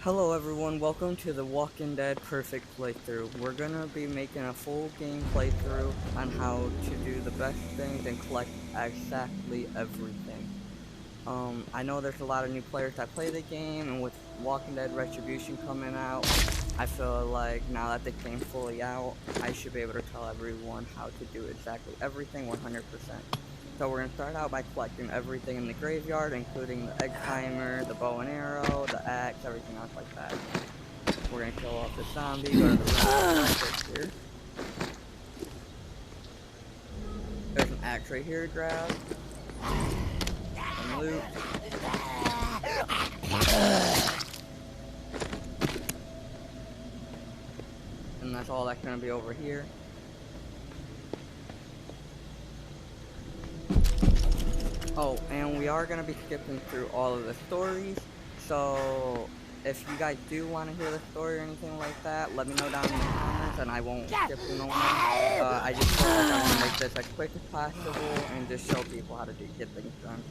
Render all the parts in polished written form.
Hello everyone, welcome to the Walkingdead Perfect Playthrough. We're gonna be making a full game playthrough on how to do the best things and collect exactly everything. I know there's a lot of new players that play the game, and with Walking Dead Retribution coming out, I feel like now that the game's fully out, I should be able to tell everyone how to do exactly everything 100%. So we're going to start out by collecting everything in the graveyard, including the egg timer, the bow and arrow, the axe, everything else like that. We're going to kill off the zombie, go to the right here. There's an axe right here to grab. Some loot. And that's all that's going to be over here. Oh, and we are going to be skipping through all of the stories, so if you guys do want to hear the story or anything like that, let me know down in the comments and I won't skip through no more. I just feel like I want to make this as quick as possible and just show people how to get things done.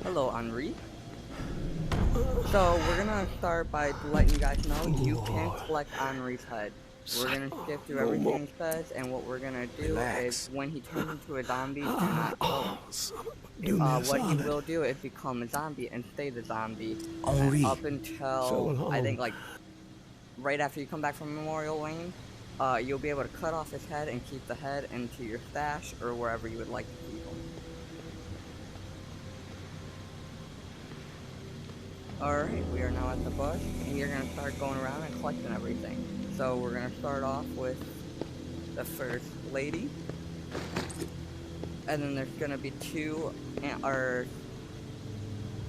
Hello, Henri. So, we're gonna start by letting you guys know you can collect Henri's head. We're gonna skip through everything he says, and what we're gonna do is when he turns into a zombie, do not kill him. What he will do is become a zombie and stay the zombie up until, I think, like, right after you come back from Memorial Lane, you'll be able to cut off his head and keep the head into your stash or wherever you would like to keep him. Alright, we are now at the bus, and you're going to start going around and collecting everything. So we're going to start off with the first lady. And then there's going to be two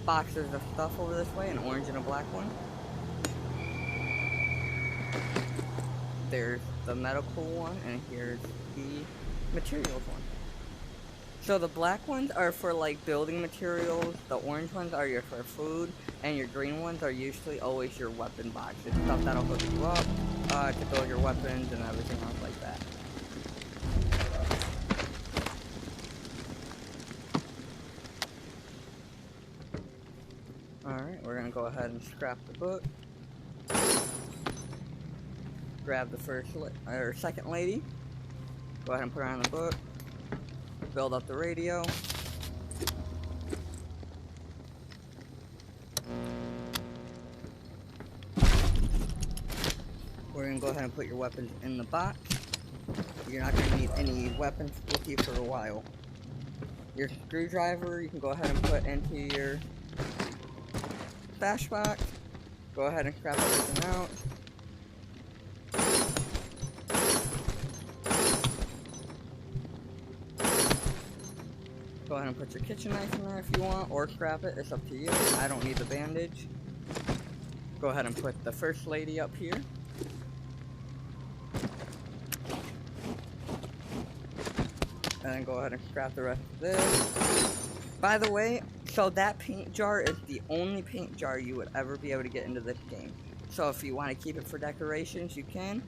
boxes of stuff over this way, an orange and a black one. There's the medical one, and here's the materials one. So the black ones are for like building materials, the orange ones are for food, and your green ones are usually always your weapon boxes, stuff that'll hook you up to build your weapons and everything else like that. Alright, we're gonna go ahead and scrap the book. Grab the second lady. Go ahead and put her on the book. Build up the radio. We're going to go ahead and put your weapons in the box. You're not going to need any weapons with you for a while. Your screwdriver you can go ahead and put into your stash box. Go ahead and scrap everything out. Go ahead and put your kitchen knife in there if you want, or scrap it, it's up to you. I don't need the bandage. Go ahead and put the first lady up here. And then go ahead and scrap the rest of this. By the way, so that paint jar is the only paint jar you would ever be able to get into this game. So if you want to keep it for decorations, you can.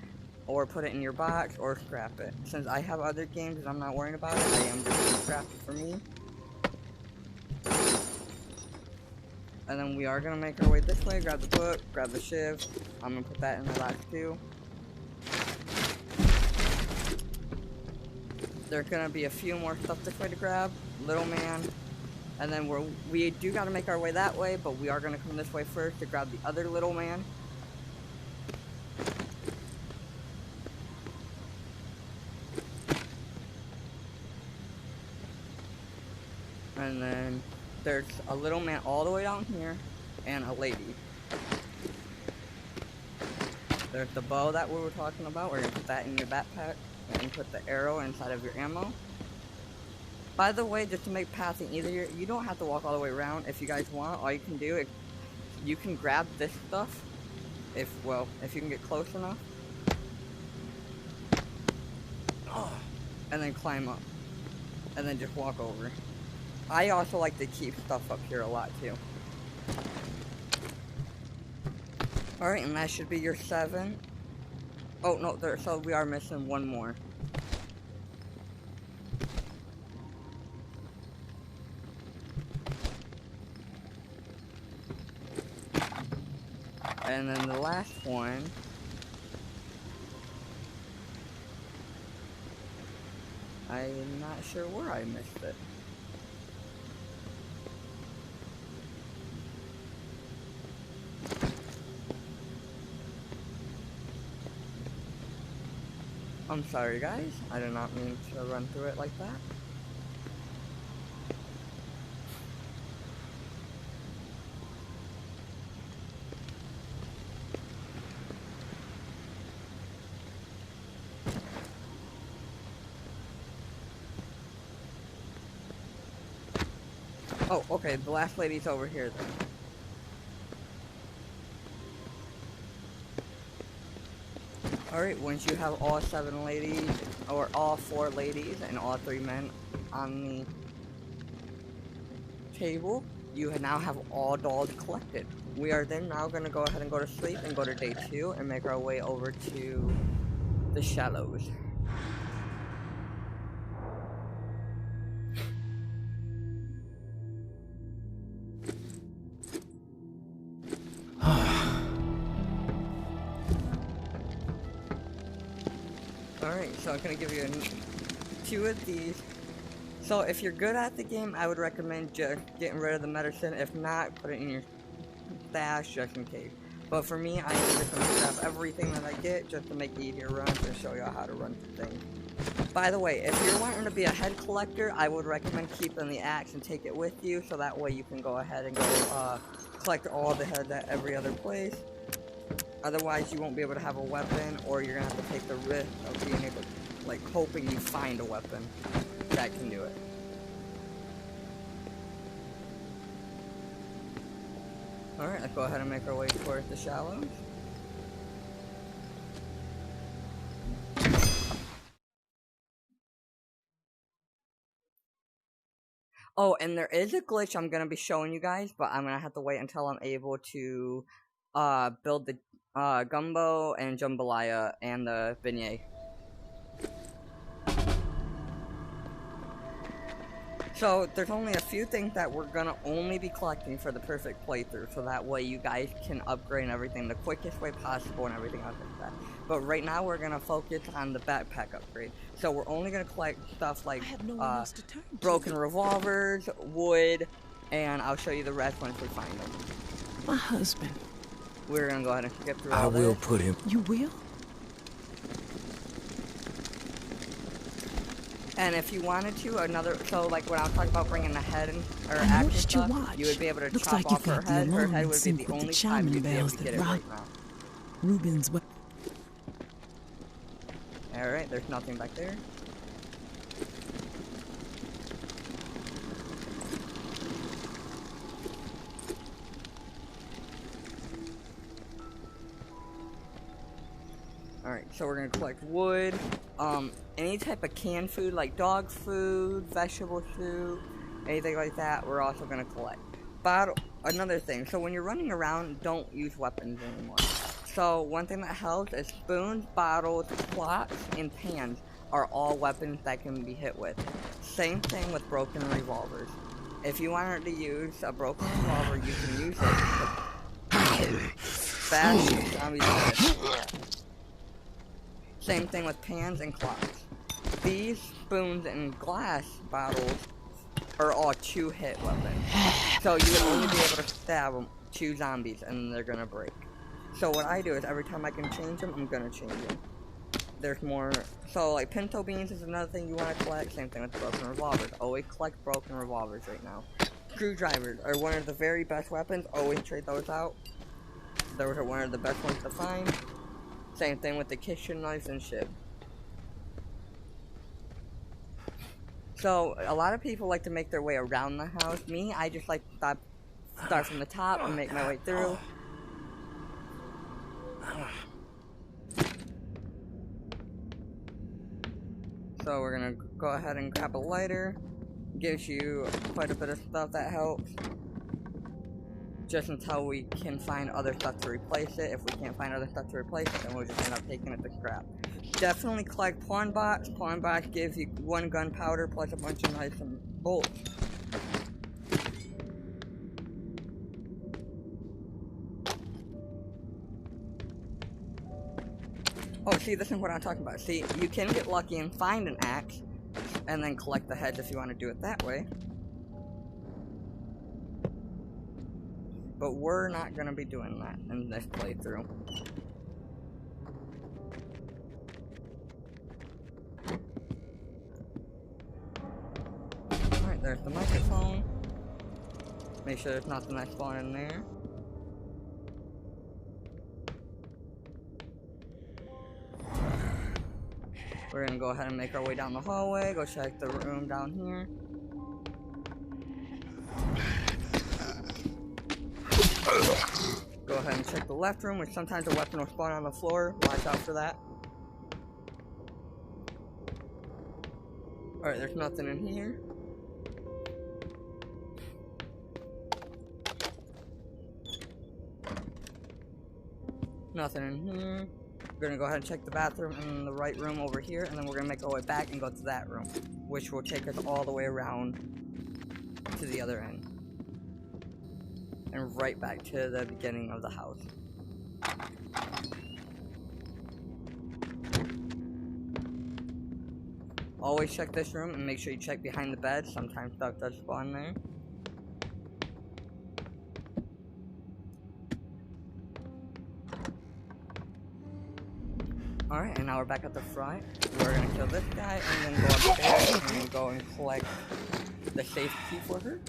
Or put it in your box, or scrap it. Since I have other games and I'm not worrying about it, I am just going to scrap it for me. And then we are going to make our way this way, grab the book, grab the shiv. I'm going to put that in the box too. There's going to be a few more stuff this way to grab. Little man. And then we do got to make our way that way, but we are going to come this way first to grab the other little man. And then there's a little man all the way down here, and a lady. There's the bow that we were talking about. We're going to put that in your backpack, and put the arrow inside of your ammo. By the way, just to make passing easier, you don't have to walk all the way around. If you guys want, all you can do is, you can grab this stuff, if you can get close enough. And then climb up. And then just walk over. I also like to keep stuff up here a lot too. Alright, and that should be your 7. Oh no, so we are missing one more. And then the last one, I'm not sure where I missed it. I'm sorry guys, I did not mean to run through it like that. Oh, okay, the last lady's over here then. Alright, once you have all 7 ladies, or all 4 ladies and all 3 men on the table, you now have all dolls collected. We are then now going to go ahead and go to sleep and go to day 2 and make our way over to the Shallows. Alright, so I'm going to give you 2 of these. So if you're good at the game, I would recommend just getting rid of the medicine. If not, put it in your stash just in case. But for me, I am just going to grab everything that I get just to make easier runs and show you how to run things. By the way, if you're wanting to be a head collector, I would recommend keeping the axe and take it with you, so that way you can go ahead and go collect all the heads at every other place. Otherwise, you won't be able to have a weapon, or you're going to have to take the risk of being able to, like, hoping you find a weapon that can do it. Alright, let's go ahead and make our way towards the Shallows. Oh, and there is a glitch I'm going to be showing you guys, but I'm going to have to wait until I'm able to build the gumbo and jambalaya and the beignet. So, there's only a few things that we're gonna only be collecting for the perfect playthrough, so that way you guys can upgrade everything the quickest way possible and everything else like that. But right now we're gonna focus on the backpack upgrade. So we're only gonna collect stuff like broken revolvers, wood, and I'll show you the rest once we find them. My husband. We're gonna go ahead and skip through all this. I will put him. You will? And if you wanted to, so like when I was talking about bringing the head and, or action stuff, you would be able to Looks chop like off her head. Her head would be the only time you'd be able to get it right now. Ruben's what? Alright, there's nothing back there. Alright, so we're gonna collect wood, any type of canned food like dog food, vegetable food, anything like that, we're also gonna collect. Another thing, so when you're running around, don't use weapons anymore. So one thing that helps is spoons, bottles, clocks, and pans are all weapons that can be hit with. Same thing with broken revolvers. If you wanted to use a broken revolver, you can use it. Fast zombies. Same thing with pans and clocks. These spoons and glass bottles are all 2-hit weapons. So you would only be able to stab them 2 zombies and they're gonna break. So what I do is every time I can change them, I'm gonna change them. There's more, so like pinto beans is another thing you want to collect, same thing with broken revolvers. Always collect broken revolvers right now. Screwdrivers are one of the very best weapons, always trade those out. Those are one of the best ones to find. Same thing with the kitchen knives and shit. So, a lot of people like to make their way around the house. Me, I just like to start from the top and make my way through. So we're gonna go ahead and grab a lighter. Gives you quite a bit of stuff that helps. Just until we can find other stuff to replace it. If we can't find other stuff to replace it, then we'll just end up taking it to scrap. Definitely collect pawn box. Pawn box gives you 1 gunpowder plus a bunch of knives and bolts. see, this is what I'm talking about. See, you can get lucky and find an axe, and then collect the heads if you want to do it that way. But we're not going to be doing that in this playthrough. Alright, there's the microphone. Make sure there's nothing that's spawned in there. We're gonna go ahead and make our way down the hallway, go check the room down here. Go ahead and check the left room, which sometimes a weapon will spawn on the floor. Watch out for that. Alright, there's nothing in here. Nothing in here. We're gonna go ahead and check the bathroom in the right room over here, and then we're gonna make our way back and go to that room, which will take us all the way around to the other end. And right back to the beginning of the house. Always check this room and make sure you check behind the bed. Sometimes stuff does spawn there. Alright, and now we're back at the front. We're gonna kill this guy and then go upstairs and then go and collect the safe key for her.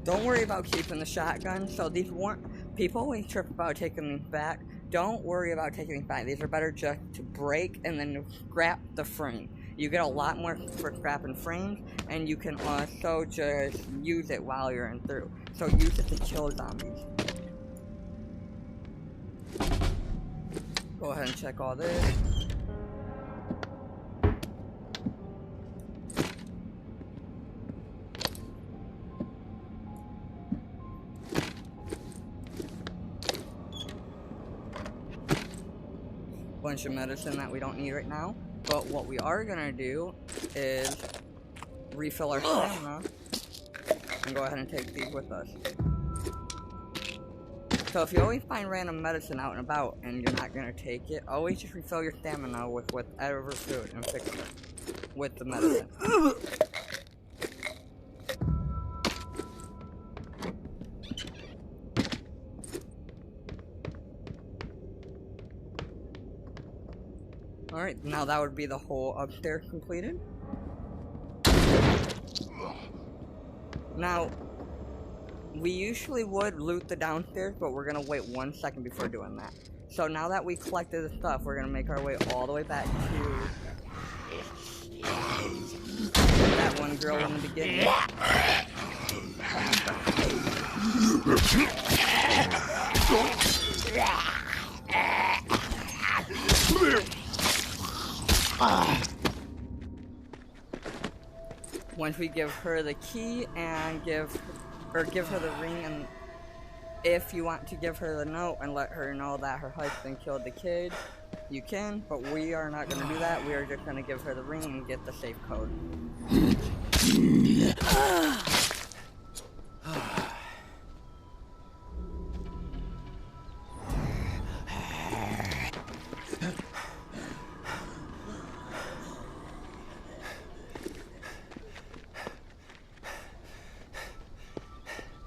Don't worry about keeping the shotgun. So these weren't, people always trip about taking these back. Don't worry about taking these back. These are better just to break and then scrap the frame. You get a lot more for scrapping frames, and you can also just use it while you're in through. So use it to kill zombies. Go ahead and check all this. Bunch of medicine that we don't need right now. But what we are gonna do is refill our stamina and go ahead and take these with us. So if you always find random medicine out and about and you're not gonna take it, always just refill your stamina with whatever food and fix it with the medicine. Alright, now that would be the whole upstairs completed. Now, we usually would loot the downstairs, but we're gonna wait 1 second before doing that. So now that we collected the stuff, we're gonna make our way all the way back to that one girl in the beginning. Once we give her the key and give her the ring, and if you want to give her the note and let her know that her husband killed the kid, you can, but we are not going to do that. We are just going to give her the ring and get the safe code.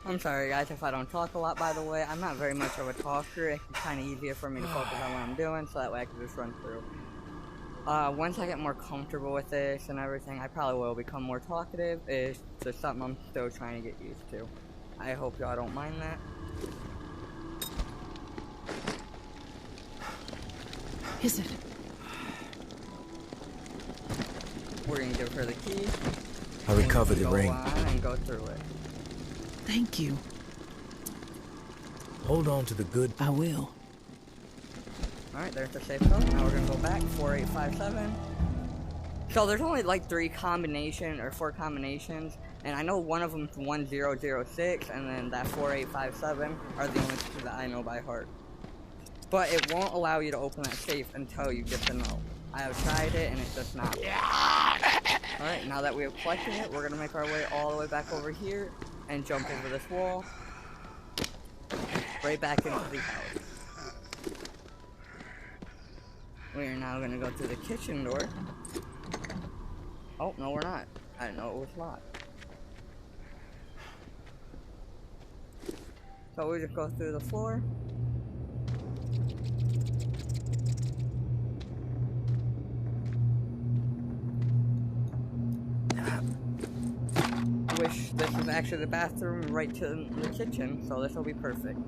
I'm sorry guys if I don't talk a lot, by the way. I'm not very much of a talker. It's kind of easier for me to focus on what I'm doing, so that way I can just run through. Once I get more comfortable with this and everything, I probably will become more talkative. It's just something I'm still trying to get used to. I hope y'all don't mind that. Is it? We're gonna give her the key. I recovered the ring. Go on and go through it. Thank you. Hold on to the good. I will. Alright, there's the safe code. Now we're gonna go back, 4857. So there's only like 4 combinations, and I know one of them's 1006, and then that 4857 are the only 2 that I know by heart. But it won't allow you to open that safe until you get the note. I have tried it, and it's just not. Alright, now that we have collected it, we're gonna make our way all the way back over here and jump over this wall. Right back into the house. We are now gonna go through the kitchen door. Oh, no we're not. I didn't know it was locked. So we just go through the floor. Wish this was actually the bathroom right to the kitchen, so this will be perfect.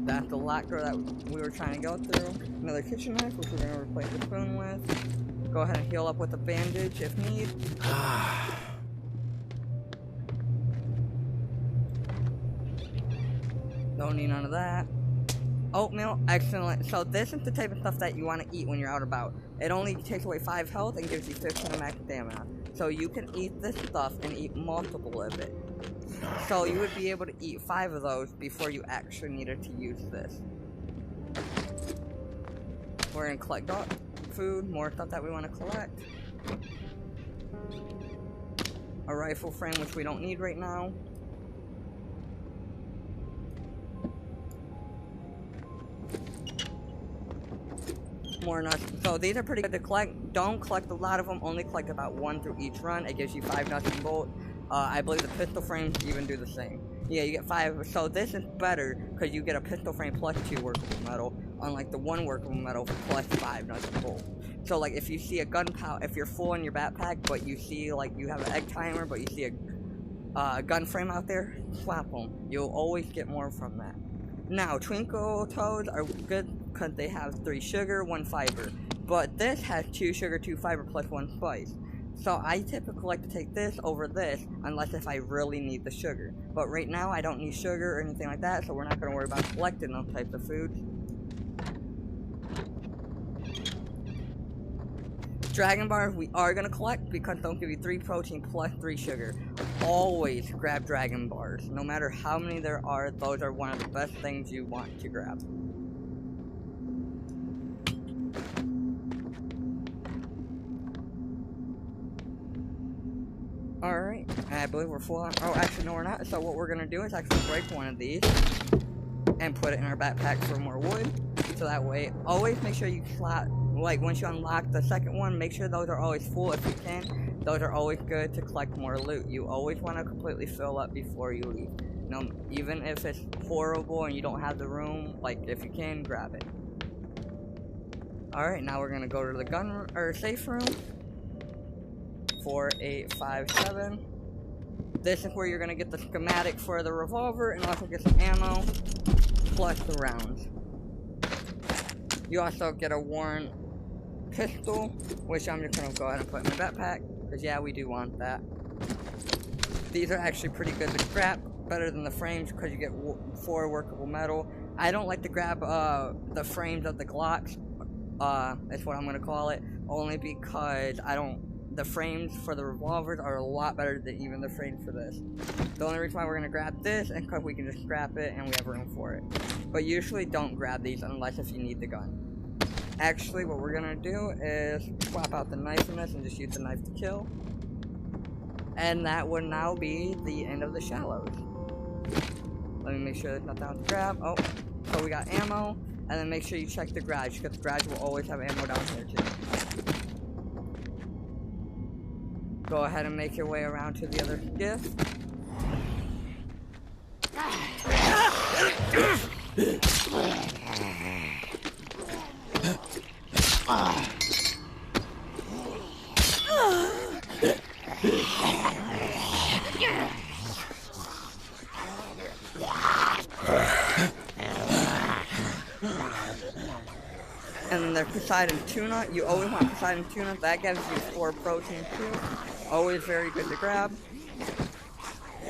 That's the lock door that we were trying to go through. Another kitchen knife, which we're going to replace the spoon with. Go ahead and heal up with a bandage if need. Don't need none of that. Oatmeal, excellent. So this is the type of stuff that you want to eat when you're out about. It only takes away 5 health and gives you 15 of max stamina. So you can eat this stuff and eat multiple of it. So you would be able to eat 5 of those before you actually needed to use this. We're gonna collect dog food, more stuff that we want to collect. A rifle frame, which we don't need right now. More nuts. So these are pretty good to collect. Don't collect a lot of them. Only collect about 1 through each run. It gives you 5 nuts and bolt. I believe the pistol frames even do the same. Yeah, you get 5. So this is better because you get a pistol frame plus 2 workable metal, unlike the 1 workable metal plus 5 nuts and bolt. So like if you see a gunpowder, if you're full in your backpack, but you see like you have an egg timer, but you see a gun frame out there, swap them. You'll always get more from that. Now, Twinkle Toads are good because they have 3 sugar, 1 fiber. But this has 2 sugar, 2 fiber, plus 1 spice. So I typically like to take this over this, unless if I really need the sugar. But right now, I don't need sugar or anything like that, so we're not going to worry about collecting those types of foods. Dragon bars we are going to collect because they'll give you 3 protein plus 3 sugar. Always grab dragon bars. No matter how many there are, those are one of the best things you want to grab. Alright, I believe we're full on. Oh, actually, no, we're not. So what we're going to do is actually break one of these and put it in our backpack for more wood. So that way, always make sure you slot. Like, once you unlock the second one, make sure those are always full if you can. Those are always good to collect more loot. You always want to completely fill up before you leave. No, even if it's horrible and you don't have the room, like, if you can, grab it. Alright, now we're going to go to the gun or safe room. 4857. This is where you're going to get the schematic for the revolver and also get some ammo, plus the rounds. You also get a worn pistol, which I'm just going to go ahead and put in my backpack, because yeah, we do want that. These are actually pretty good to scrap, better than the frames, because you get 4 workable metal. I don't like to grab the frames of the Glocks, that's what I'm going to call it, only because the frames for the revolvers are a lot better than even the frames for this. The only reason why we're going to grab this is because we can just scrap it and we have room for it. But usually don't grab these unless if you need the gun. Actually, what we're going to do is swap out the knife in this and just use the knife to kill. And that would now be the end of the shallows. Let me make sure there's nothing else to grab. Oh, so we got ammo. And then make sure you check the garage, because the garage will always have ammo down here too. Go ahead and make your way around to the other skiff. And then the Poseidon tuna, you always want Poseidon tuna, that gives you 4 protein too. Always very good to grab.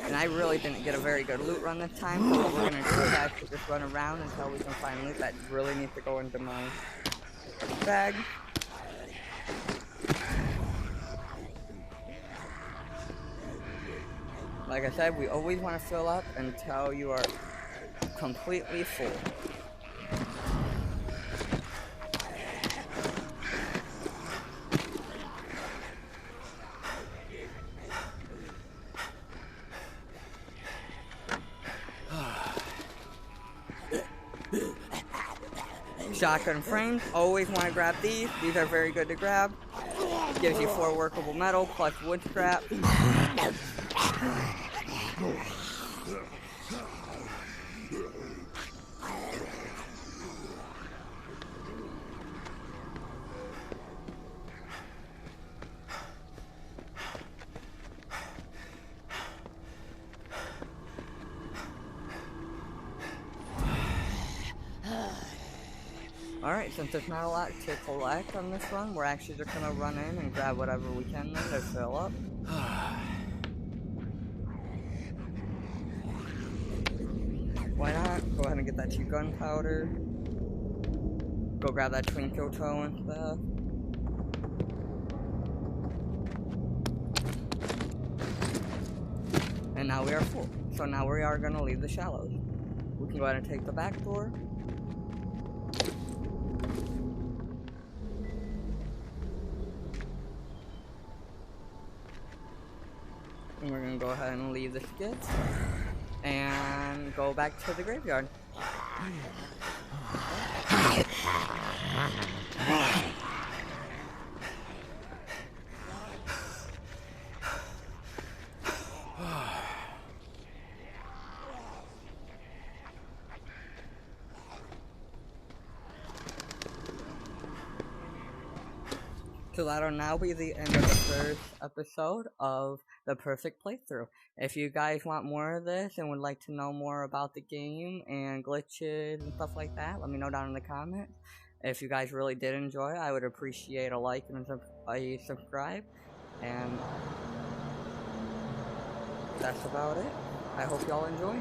And I really didn't get a very good loot run this time, so what we're going to do is actually just run around until we can find loot that really needs to go into my bag. Like I said, we always want to fill up until you are completely full. Shotgun frames, always want to grab these. These are very good to grab. Gives you 4 workable metal plus wood scrap. Alright, since there's not a lot to collect on this run, we're actually just gonna run in and grab whatever we can then to fill up. Why not? Go ahead and get that 2 gunpowder. Go grab that twinkle toe and stuff. And now we are full. So now we are gonna leave the shallows. We can go ahead and take the back door. And we're gonna go ahead and leave the skids and go back to the graveyard. So that'll now be the end of the first episode of the perfect playthrough. If you guys want more of this and would like to know more about the game and glitches and stuff like that, let me know down in the comments. If you guys really did enjoy, I would appreciate a like and a subscribe. And that's about it. I hope y'all enjoy.